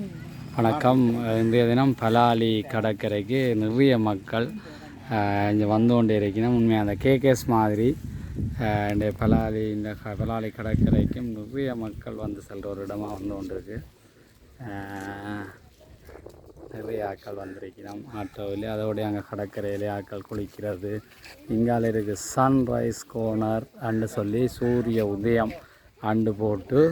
வணக்கம். இன்றைய தினம் பலாலி கடற்கரைக்கு நிறைய மக்கள் இங்கே வந்து கொண்டு இருக்கணும். உண்மையாக அந்த கேகேஎஸ் மாதிரி இந்த பலாலி கடற்கரைக்கும் நிறைய மக்கள் வந்து செல்கிற ஒரு இடமாக வந்து கொண்டிருக்கு. நிறைய ஆட்கள் வந்திருக்கணும் ஆட்டோவில். அதோடைய அங்கே கடற்கரையிலே ஆட்கள் குளிக்கிறது. இங்கால இருக்குது சன்ரைஸ் கோர்னர் அண்டு சொல்லி சூரிய உதயம் அண்டு போட்டு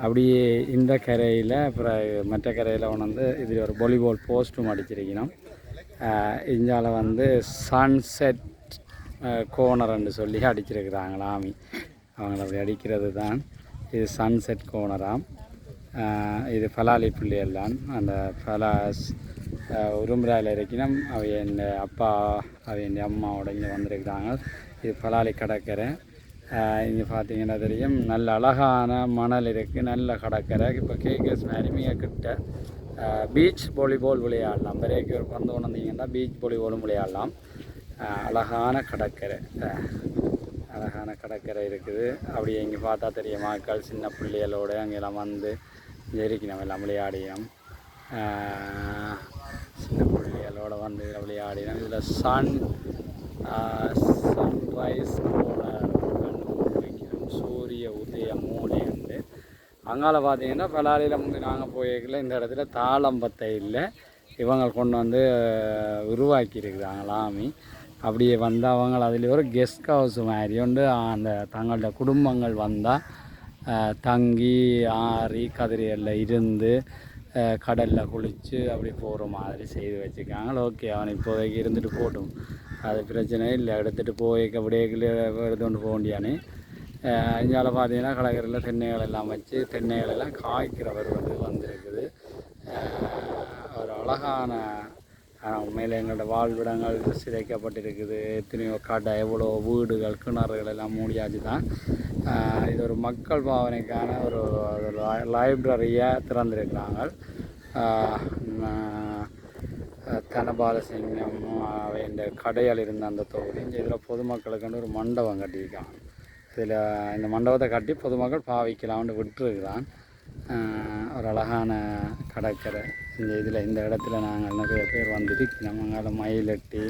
அப்படியே இந்த கரையில் அப்புறம் மற்ற கரையில் வந்து இதில் ஒரு வாலிபால் போஸ்ட்டும் அடிச்சிருக்கணும். இங்கால வந்து சன்செட் கோர்னர்ன்னு சொல்லி அடிச்சிருக்கிறாங்களாமி. அவங்கள அப்படி அடிக்கிறது தான் இது சன்செட் கோர்னராம். இது பலாலி பிள்ளையெல்லாம் அந்த பலாஸ் உரும்புறாயில் இருக்கணும். என் அப்பா என் அம்மாவோட இங்கே வந்திருக்கிறாங்க. இது பலாலி கடற்கரை. இங்கே பார்த்தீங்கன்னா தெரியும், நல்ல அழகான மணல் இருக்குது, நல்ல கடற்கரை. இப்போ கேகேஎஸ் மாதிரி மிக கிட்ட பீச் வாலிபால் விளையாடலாம். பெரியக்கு ஒரு பந்து வந்தீங்கன்னா பீச் வாலிபாலும் விளையாடலாம். அழகான கடற்கரை இருக்குது. அப்படியே இங்கே பார்த்தா தெரியும் மக்கள் சின்ன பிள்ளைகளோடு அங்கெல்லாம் வந்து ஜெரிக்கணும், எல்லாம் விளையாடினோம். சின்ன பிள்ளைகளோடு வந்து விளையாடினோம். இதில் சன்ரைஸ் சூரிய உதயம் மூலையுண்டு. அங்கால பார்த்தீங்கன்னா பலாலியில் முந்தி நாங்கள் போயிருக்கல. இந்த இடத்துல தாளம்பத்தை இல்லை, இவங்க கொண்டு வந்து உருவாக்கி இருக்கிறாங்களாமி. அப்படியே வந்து அவங்க அதில் ஒரு கெஸ்ட் ஹவுஸ் மாதிரி உண்டு. அந்த தங்களோட குடும்பங்கள் வந்தால் தங்கி ஆறி கதிரியலில் இருந்து கடலில் குளித்து அப்படி போகிற மாதிரி செய்து வச்சுருக்காங்க. ஓகே, அவன் இப்போதைக்கு இருந்துட்டு போட்டும், அது பிரச்சனை இல்லை. எடுத்துகிட்டு போய் அப்படியே எடுத்துகிட்டு போக வேண்டியானே. இங்கால பார்த்தீங்கன்னா கடற்கரையில் தென்னைகள் எல்லாம் வச்சு தென்னைகள் எல்லாம் காய்க்கிறவர் வந்திருக்குது. ஒரு அழகான உண்மையில் எங்களோட வாழ்விடங்கள் சிதைக்கப்பட்டிருக்குது. எத்தனையோ கடை, எவ்வளோ வீடுகள், கிணறுகள் எல்லாம் மூடியாச்சு தான். இது ஒரு மக்கள் பாவனைக்கான ஒரு லைப்ரரியை திறந்திருக்கிறாங்க. தனபாலசிங்கம் இந்த கடையால் இருந்த அந்த தொகுதி இதில் பொதுமக்களுக்கு ஒரு மண்டபம் கட்டியிருக்காங்க. இதில் இந்த மண்டபத்தை கட்டி பொதுமக்கள் பாவிக்கலாம்னு விட்டுருக்குறான். ஒரு அழகான கடற்கரை. இந்த இடத்துல நாங்கள் நிறைய பேர் வந்துட்டு நம்ம அங்கால மயிலட்டி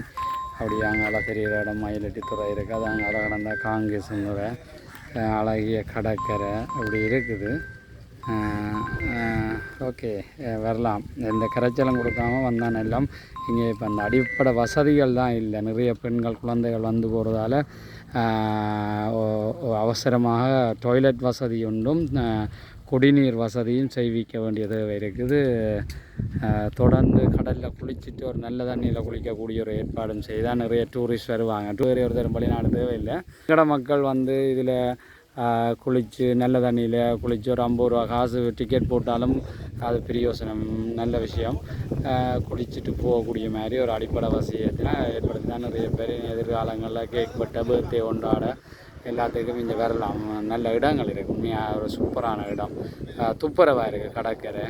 அப்படி அங்கால தெரிகிற இடம் மயிலட்டி துறை இருக்குது. அது அங்கால கடந்த காங்கேசுங்கிற அழகிய கடற்கரை அப்படி இருக்குது. ஓகே, வரலாம். எந்த கரைச்சலும் கொடுக்காமல் வந்தான் எல்லாம். இங்கே இப்போ அந்த அடிப்படை வசதிகள் தான் இல்லை. நிறைய பெண்கள் குழந்தைகள் வந்து போகிறதால அவசரமாக டாய்லெட் வசதி ஒன்றும் குடிநீர் வசதியும் செய்விக்க வேண்டிய தேவை இருக்குது. தொடர்ந்து கடலில் குளிச்சுட்டு ஒரு நல்ல தண்ணியில் குளிக்கக்கூடிய ஒரு ஏற்பாடும் செய்தால் நிறைய டூரிஸ்ட் வருவாங்க. ஒரு தரும் வெளிநாடு தேவையில்லை. எங்கட மக்கள் வந்து இதில் குளித்து நல்ல தண்ணியில் குளித்து ஒரு 50 ரூபா காசு டிக்கெட் போட்டாலும் அது பிரயோசனம், நல்ல விஷயம். குளிச்சுட்டு போகக்கூடிய மாதிரி ஒரு அடிப்படை வசதியத்தினா ஏற்படுத்தி தான் நிறைய பேர் எதிர்காலங்களில் கேக் பட்ட பர்த்டே கொண்டாட எல்லாத்துக்கும் இங்கே வரலாம். நல்ல இடங்கள் இருக்குது. உண்மையாக ஒரு சூப்பரான இடம். துப்புரவாக இருக்குது கடற்கரை.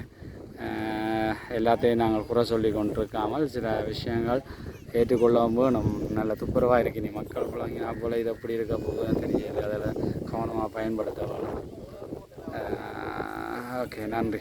எல்லாத்தையும் நாங்கள் குறை சொல்லி கொண்டிருக்காமல் சில விஷயங்கள் ஏற்றுக்கொள்ளும் வேணும். நல்ல துப்புரவாக இருக்கு. நீ மக்கள் பிள்ளைங்க போல் இது எப்படி இருக்க போகுதுன்னு தெரியல. அதில் கவனமாக பயன்படுத்த வேணும். ஓகே, நன்றி.